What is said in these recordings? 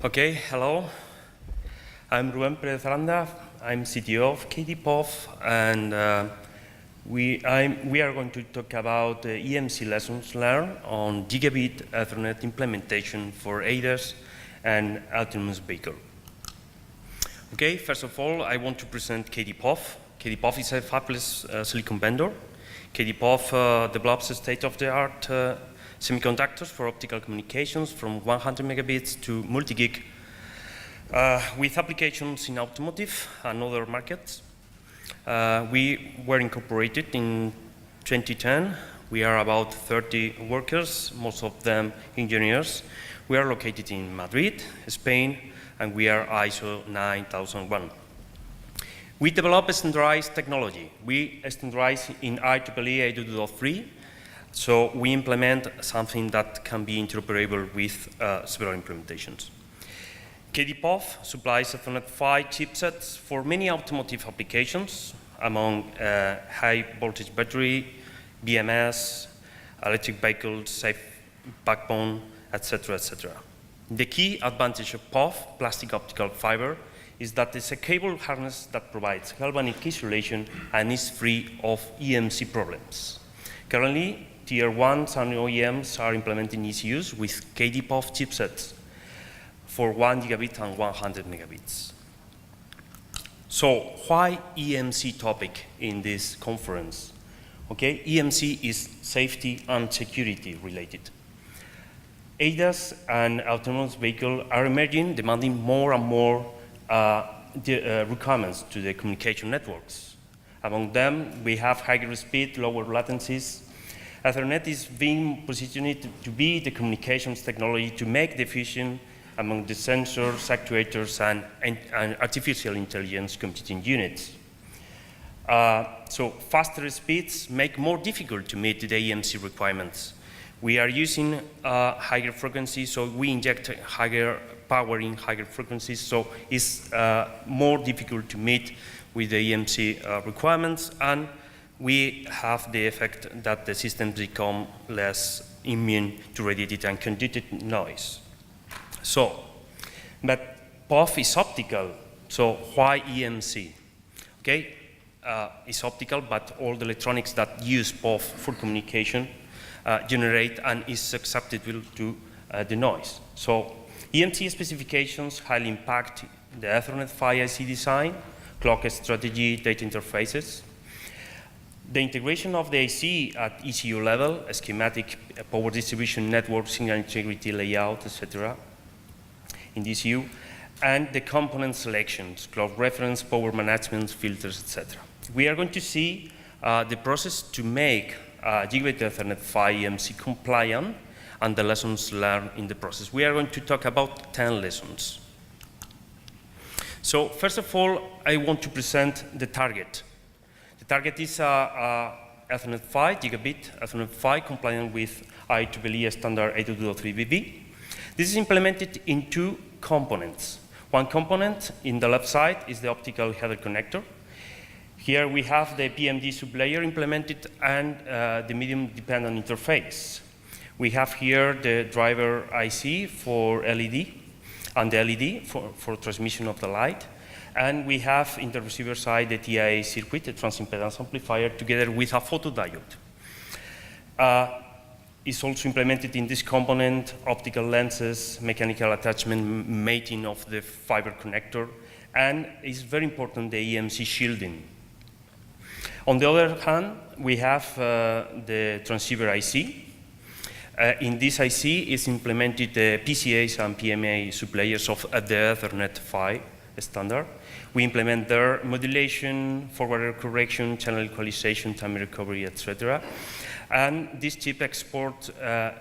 Okay, hello. I'm Ruben Perez de Aranda. I'm CTO of KDPOF, and we are going to talk about EMC lessons learned on gigabit Ethernet implementation for ADAS and autonomous vehicle. Okay, first of all, I want to present KDPOF. KDPOF is a fabless silicon vendor. KDPOF develops state-of-the-art semiconductors for optical communications from 100 megabits to multi-gig with applications in automotive and other markets. We were incorporated in 2010. We are about 30 workers, most of them engineers. We are located in Madrid, Spain, and we are ISO 9001. We develop standardized technology. We standardize in IEEE 802.3. So we implement something that can be interoperable with several implementations. KDPOF supplies Ethernet PHY chipsets for many automotive applications, among high voltage battery, BMS, electric vehicles, safe backbone, etc., etc. The key advantage of POF, plastic optical fiber, is that it's a cable harness that provides galvanic insulation and is free of EMC problems. Currently, Tier 1s and OEMs are implementing ECUs with KDPOF chipsets for 1 gigabit and 100 megabits. So why EMC topic in this conference? Okay, EMC is safety and security related. ADAS and autonomous vehicles are emerging, demanding more and more requirements to the communication networks. Among them, we have higher speed, lower latencies. Ethernet is being positioned to be the communications technology to make the fusion among the sensors, actuators, and artificial intelligence computing units. So faster speeds make more difficult to meet the EMC requirements. We are using higher frequencies, so we inject higher power in higher frequencies, so it's more difficult to meet with the EMC requirements, and we have the effect that the systems become less immune to radiated and conducted noise. So, but POF is optical, so why EMC? Okay, it's optical, but all the electronics that use POF for communication generate and is susceptible to the noise. So, EMC specifications highly impact the Ethernet PHY IC design, clock strategy, data interfaces. The integration of the IC at ECU level, a schematic, power distribution network, signal integrity layout, etc. in the ECU, and the component selections, clock reference, power management, filters, etc. We are going to see the process to make gigabit Ethernet PHY EMC compliant and the lessons learned in the process. We are going to talk about 10 lessons. So first of all, I want to present the target. The target is Ethernet PHY, gigabit Ethernet PHY, compliant with IEEE standard 802.3bb. This is implemented in two components. One component in the left side is the optical header connector. Here we have the PMD sublayer implemented and the medium-dependent interface. We have here the driver IC for LED and the LED for transmission of the light. And we have in the receiver side the TIA circuit, the transimpedance amplifier, together with a photodiode. It's also implemented in this component optical lenses, mechanical attachment, mating of the fiber connector, and it's very important the EMC shielding. On the other hand, we have the transceiver IC. In this IC is implemented the PCAs and PMA sublayers of the Ethernet PHY standard. We implement their modulation, forward error correction, channel equalization, time recovery, etc. And this chip exports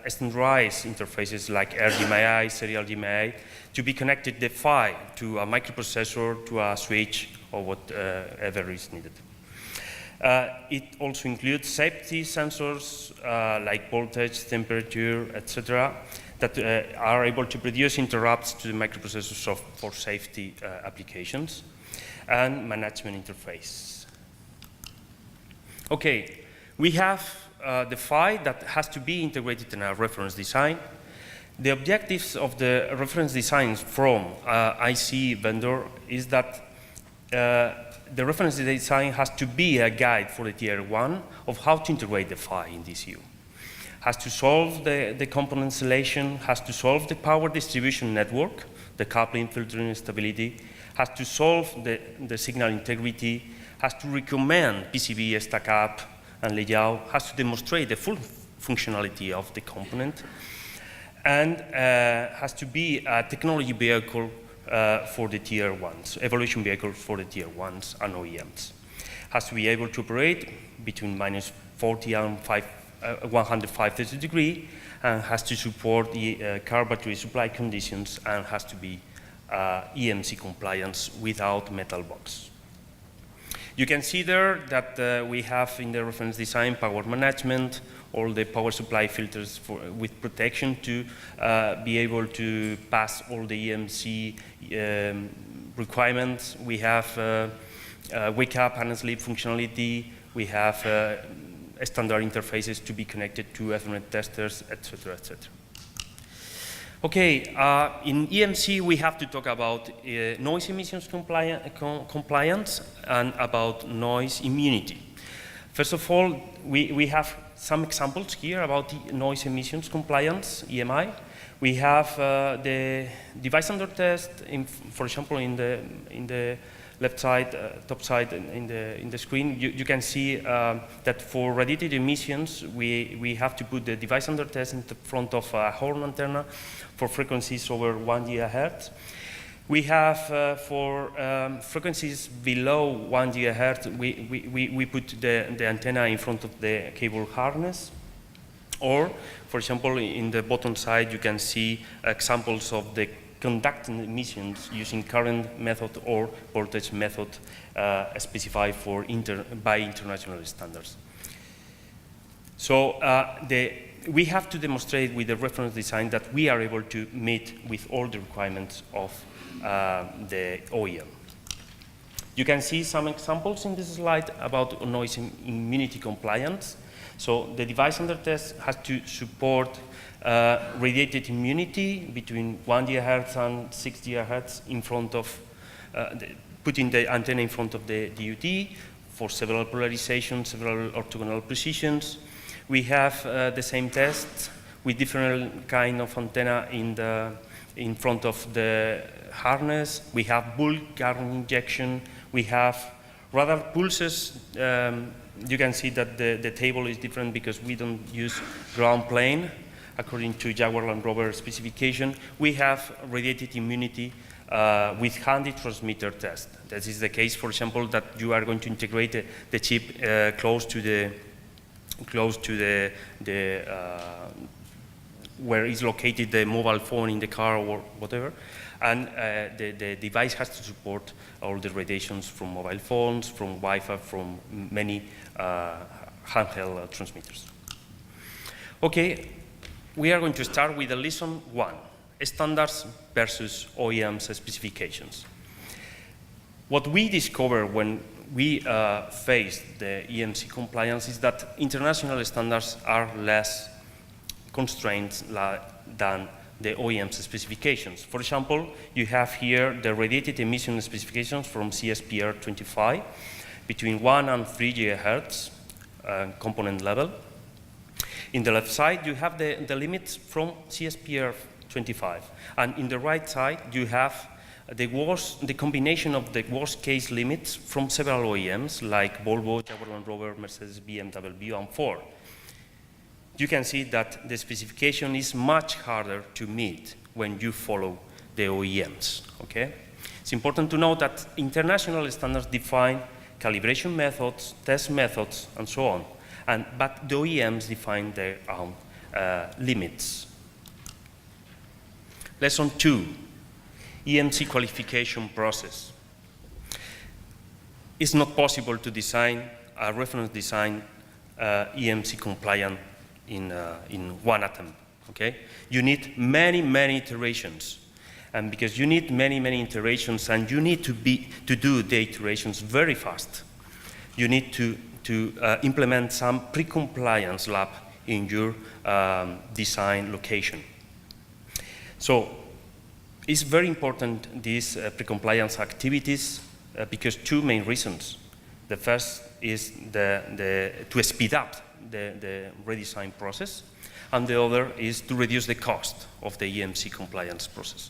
standardized interfaces like RDMI, serial DMI, to be connected the PHY to a microprocessor, to a switch, or whatever is needed. It also includes safety sensors like voltage, temperature, etc., that are able to produce interrupts to the microprocessors for safety applications, and management interface. Okay, we have the PHY that has to be integrated in our reference design. The objectives of the reference designs from IC vendor is that the reference design has to be a guide for the tier 1 of how to integrate the PHY in DCU. Has to solve the component selection, has to solve the power distribution network, the coupling, filtering, stability, has to solve the signal integrity, has to recommend PCB stack up and layout, has to demonstrate the full functionality of the component, and has to be a technology vehicle for the tier 1s, evaluation vehicle for the tier 1s and OEMs. Has to be able to operate between -40 and 105 degrees, and has to support the car battery supply conditions, and has to be EMC compliance without metal box. You can see there that we have in the reference design power management, all the power supply filters with protection to be able to pass all the EMC requirements. We have wake up and sleep functionality. We have standard interfaces to be connected to Ethernet testers, etc., etc. Okay, in EMC we have to talk about noise emissions compliance and about noise immunity. First of all, we have some examples here about the noise emissions compliance, EMI. We have the device under test, for example, in the left side, top side in the screen. You can see that for radiated emissions, we have to put the device under test in the front of a horn antenna for frequencies over 1 GHz. We have for frequencies below 1 GHz, we put the antenna in front of the cable harness. Or, for example, in the bottom side, you can see examples of the conducting emissions using current method or voltage method specified by international standards. So we have to demonstrate with the reference design that we are able to meet with all the requirements of the OEM. You can see some examples in this slide about noise immunity compliance. So the device under test has to support radiated immunity between 1 GHz and 6 GHz in front of, putting the antenna in front of the DUT for several polarizations, several orthogonal positions. We have the same test with different kind of antenna in front of the harness. We have bulk current injection. We have radar pulses. You can see that the table is different because we don't use ground plane according to Jaguar Land Rover specification. We have radiated immunity with handy transmitter test. That is the case, for example, that you are going to integrate the chip close to the where is located the mobile phone in the car or whatever. And the device has to support all the radiations from mobile phones, from Wi-Fi, from many handheld transmitters. Okay, we are going to start with the lesson 1, standards versus OEM specifications. What we discovered when we faced the EMC compliance is that international standards are less constrained than the OEM's specifications. For example, you have here the radiated emission specifications from CSPR 25 between 1 and 3 GHz component level. In the left side, you have the limits from CSPR 25. And in the right side, you have the combination of the worst case limits from several OEMs like Volvo, Jaguar Land Rover, Mercedes, BMW, and Ford. You can see that the specification is much harder to meet when you follow the OEMs, okay? It's important to note that international standards define calibration methods, test methods, and so on, but the OEMs define their own limits. Lesson 2, EMC qualification process. It's not possible to design a reference design EMC compliant in one attempt, okay? You need many iterations. And because you need many iterations and you need to do the iterations very fast, you need to implement some pre-compliance lab in your design location. So it's very important, these pre-compliance activities, because two main reasons. The first is to speed up the redesign process, and the other is to reduce the cost of the EMC compliance process.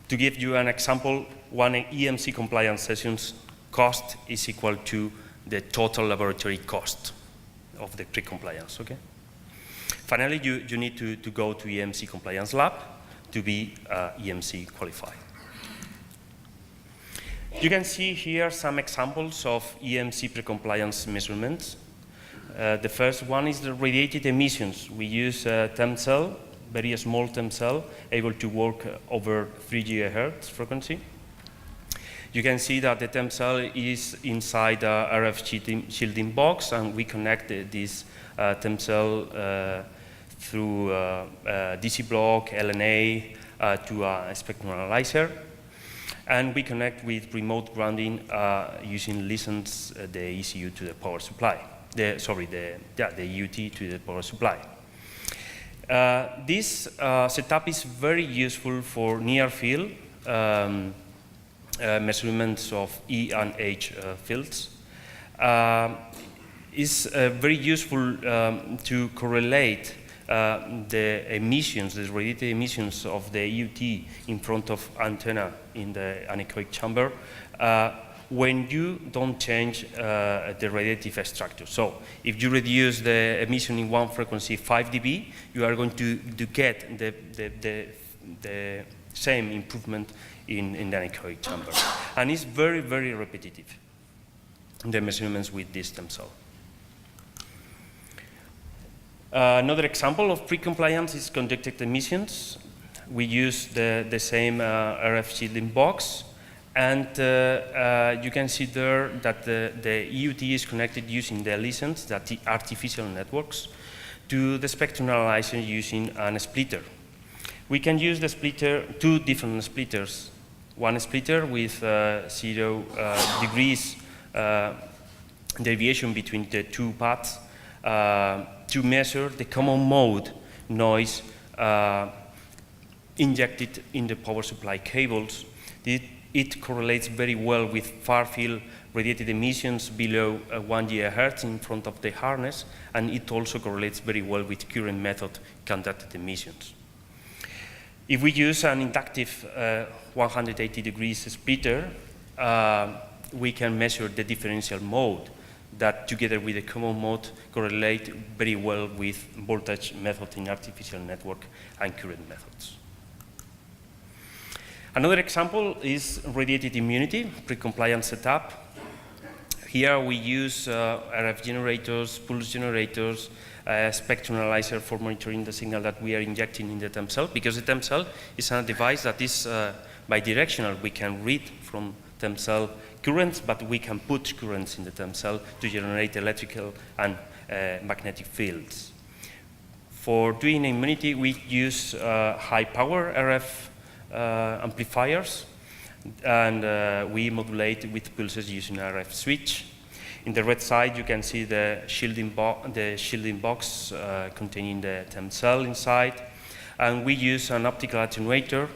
To give you an example, one EMC compliance session's cost is equal to the total laboratory cost of the pre-compliance, okay? Finally, you need to go to EMC compliance lab to be EMC qualified. You can see here some examples of EMC pre-compliance measurements. The first one is the radiated emissions. We use a TEM cell, very small TEM cell, able to work over 3 GHz frequency. You can see that the TEM cell is inside a RF shielding box, and we connect this TEM cell through DC block, LNA, to a spectrum analyzer. And we connect with remote grounding using license the ECU to the power supply. The EUT to the power supply. This setup is very useful for near field measurements of E and H fields. It's very useful to correlate the emissions, the radiated emissions of the EUT in front of antenna in the anechoic chamber when you don't change the radiative structure. So if you reduce the emission in one frequency 5 dB, you are going to get the same improvement in the anechoic chamber. And it's very, very repetitive, the measurements with this TEM cell. Another example of pre-compliance is conducted emissions. We use the same RF shielding box, and you can see there that the EUT is connected using the license, that the artificial networks, to the spectrum analyzer using a splitter. We can use the splitter, two different splitters. One splitter with 0 degrees deviation between the two paths, to measure the common mode noise injected in the power supply cables. It correlates very well with far field radiated emissions below 1 GHz in front of the harness, and it also correlates very well with current method conducted emissions. If we use an inductive 180 degrees splitter, we can measure the differential mode that, together with the common mode, correlate very well with voltage method in artificial network and current methods. Another example is radiated immunity, pre-compliance setup. Here we use RF generators, pulse generators, spectrum analyzer for monitoring the signal that we are injecting in the TEM cell, because the TEM cell is a device that is bidirectional. We can read from TEM cell currents, but we can put currents in the TEM cell to generate electrical and magnetic fields. For doing immunity, we use high power RF amplifiers, and we modulate with pulses using an RF switch. In the red side, you can see the shielding box containing the TEM cell inside, and we use an optical attenuator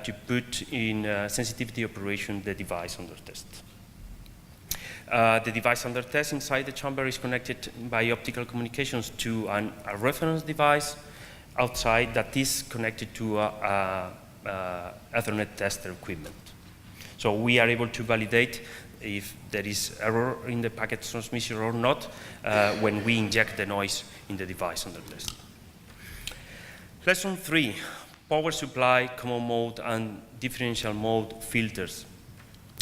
to put in sensitivity operation the device under test. The device under test inside the chamber is connected by optical communications to a reference device outside that is connected to Ethernet tester equipment. So we are able to validate if there is error in the packet transmission or not when we inject the noise in the device under test. Lesson 3, power supply, common mode, and differential mode filters.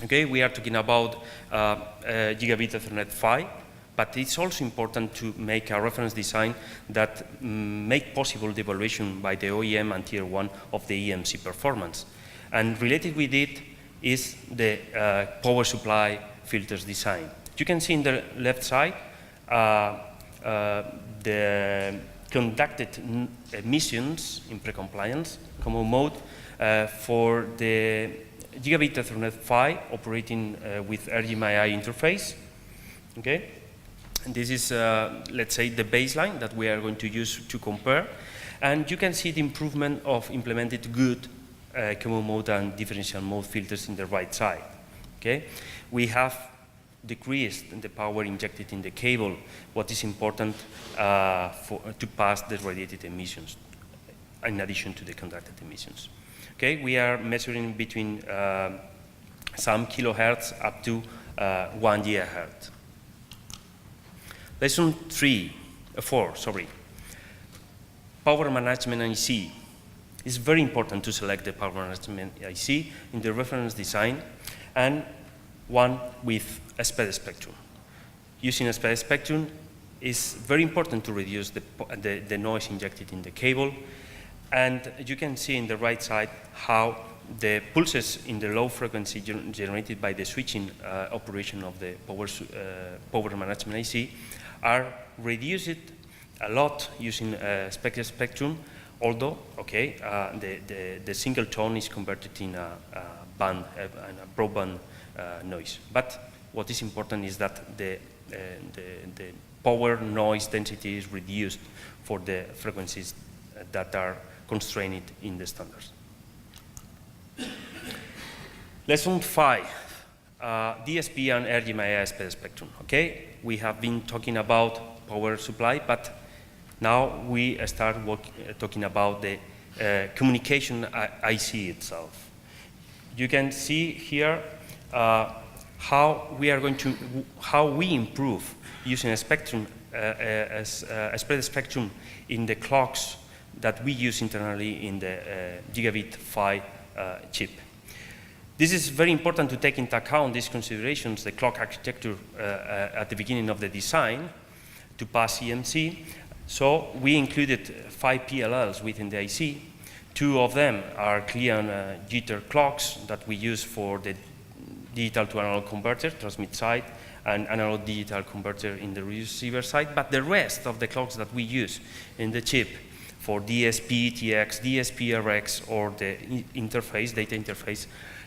Okay, we are talking about gigabit Ethernet PHY, but it's also important to make a reference design that make possible the evaluation by the OEM and Tier 1 of the EMC performance. And related with it is the power supply filters design. You can see in the left side the conducted emissions in pre-compliance, common mode, for the gigabit Ethernet PHY operating with RGMI interface. Okay? And this is, let's say, the baseline that we are going to use to compare. And you can see the improvement of implemented good common mode and differential mode filters in the right side. Okay? We have decreased the power injected in the cable, what is important to pass the radiated emissions, in addition to the conducted emissions. Okay? We are measuring between some kilohertz up to 1 gigahertz. Lesson 4, power management IC. It's very important to select the power management IC in the reference design, and one with a spread spectrum. Using a spread spectrum is very important to reduce the noise injected in the cable, and you can see in the right side how the pulses in the low frequency generated by the switching operation of the power management IC are reduced a lot using a spectrum, although, okay, the single tone is converted in a broadband noise. But what is important is that the power noise density is reduced for the frequencies that are constrained in the standards. Lesson 5, DSP and RGMI spread spectrum. Okay, we have been talking about power supply, but now we start talking about the communication IC itself. You can see here how we improve using a spectrum, a spread spectrum in the clocks that we use internally in the gigabit PHY chip. This is very important to take into account these considerations, the clock architecture at the beginning of the design to pass EMC. So we included 5 PLLs within the IC. 2 of them are clear and jitter clocks that we use for the digital to analog converter, transmit side, and analog digital converter in the receiver side. But the rest of the clocks that we use in the chip for DSP, TX, DSP, RX, or the interface, data interface,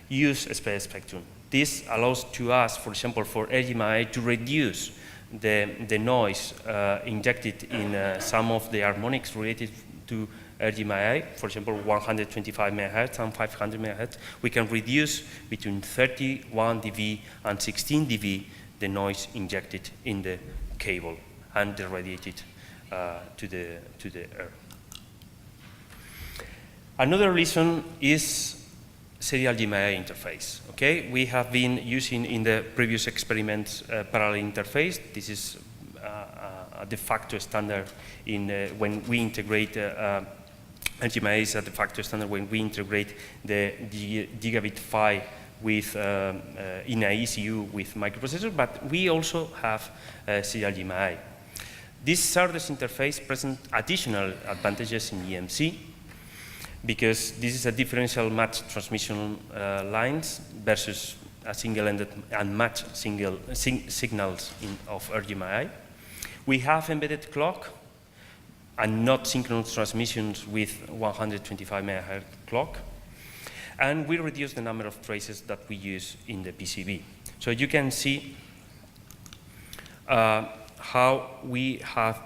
use a spread spectrum. This allows to us, for example, for RGMI to reduce the noise injected in some of the harmonics related to RGMI, for example, 125 MHz and 500 MHz. We can reduce between 31 dB and 16 dB the noise injected in the cable and radiated to the air. Another reason is serial GMI interface. Okay, we have been using in the previous experiments parallel interface. This is a de facto standard in when we integrate GMI is a de facto standard when we integrate the gigabit PHY with in a ECU with microprocessor, but we also have serial GMI. This SerDes interface presents additional advantages in EMC, because this is a differential match transmission lines versus a single-ended and match signals of RGMI. We have embedded clock and not synchronous transmissions with 125 MHz clock. And we reduce the number of traces that we use in the PCB. So you can see how we have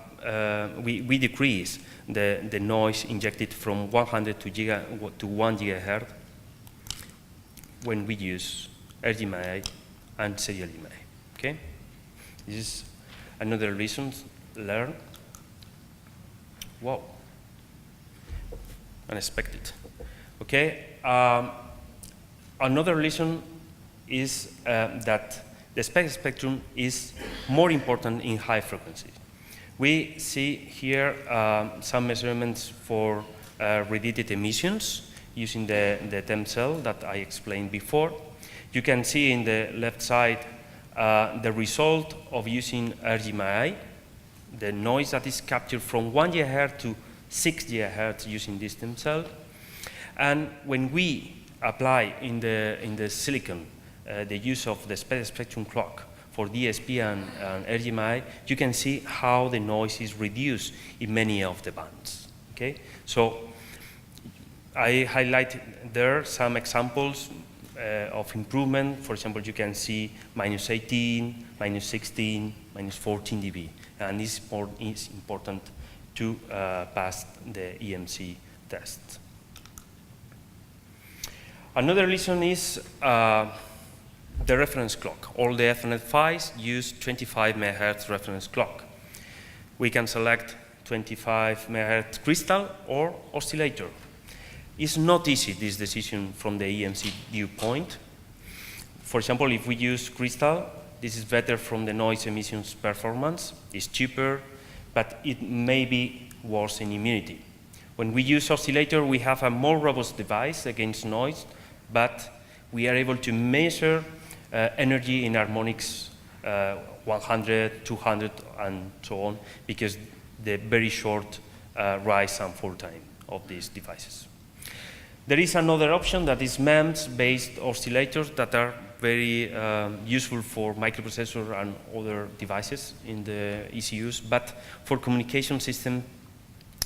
we decrease the noise injected from 100 to 1 gigahertz when we use RGMI and serial GMI. Okay, this is another reason learn. Wow, unexpected. Okay, another reason is that the spectrum is more important in high frequencies. We see here some measurements for radiated emissions using the TEM cell that I explained before. You can see in the left side the result of using RGMI, the noise that is captured from 1 GHz to 6 GHz using this TEM cell. And when we apply in the silicon the use of the spectrum clock for DSP and RGMI, you can see how the noise is reduced in many of the bands. Okay, so I highlight there some examples of improvement. For example, you can see -18, -16, -14 dB, and this is important to pass the EMC test. Another reason is the reference clock. All the Ethernet PHYs use 25 MHz reference clock. We can select 25 MHz crystal or oscillator. It's not easy, this decision from the EMC viewpoint. For example, if we use crystal, this is better from the noise emissions performance. It's cheaper, but it may be worse in immunity. When we use oscillator, we have a more robust device against noise, but we are able to measure energy in harmonics 100, 200, and so on, because the very short rise and fall time of these devices. There is another option that is MEMS-based oscillators that are very useful for microprocessor and other devices in the ECUs, but for communication system,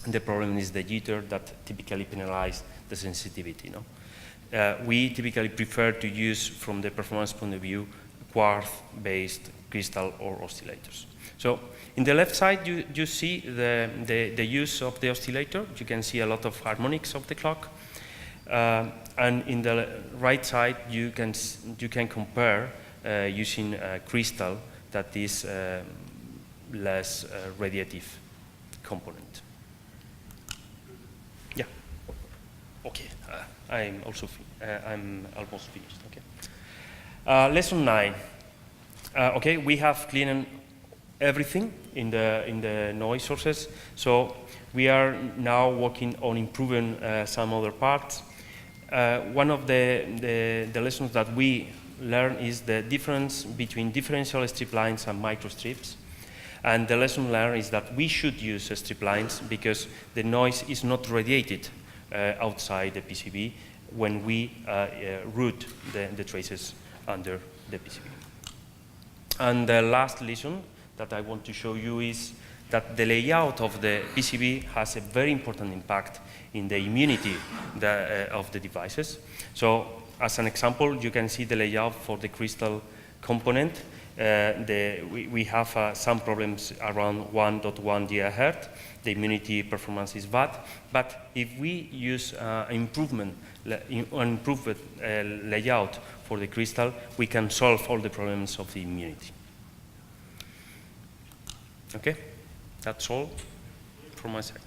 the problem is the jitter that typically penalize the sensitivity. No? We typically prefer to use, from the performance point of view, quartz-based crystal or oscillators. So in the left side, you see the use of the oscillator. You can see a lot of harmonics of the clock. And in the right side, you can compare using a crystal that is less radiative component. Yeah. Okay. I'm almost finished. Okay. Lesson 9. Okay, we have cleaned everything in the noise sources. So we are now working on improving some other parts. One of the lessons that we learn is the difference between differential strip lines and microstrips. And the lesson learned is that we should use strip lines because the noise is not radiated outside the PCB when we route the traces under the PCB. And the last lesson that I want to show you is that the layout of the PCB has a very important impact in the immunity of the devices. So as an example, you can see the layout for the crystal component. We have some problems around 1.1 GHz. The immunity performance is bad. But if we use improved layout for the crystal, we can solve all the problems of the immunity. Okay, that's all from my side.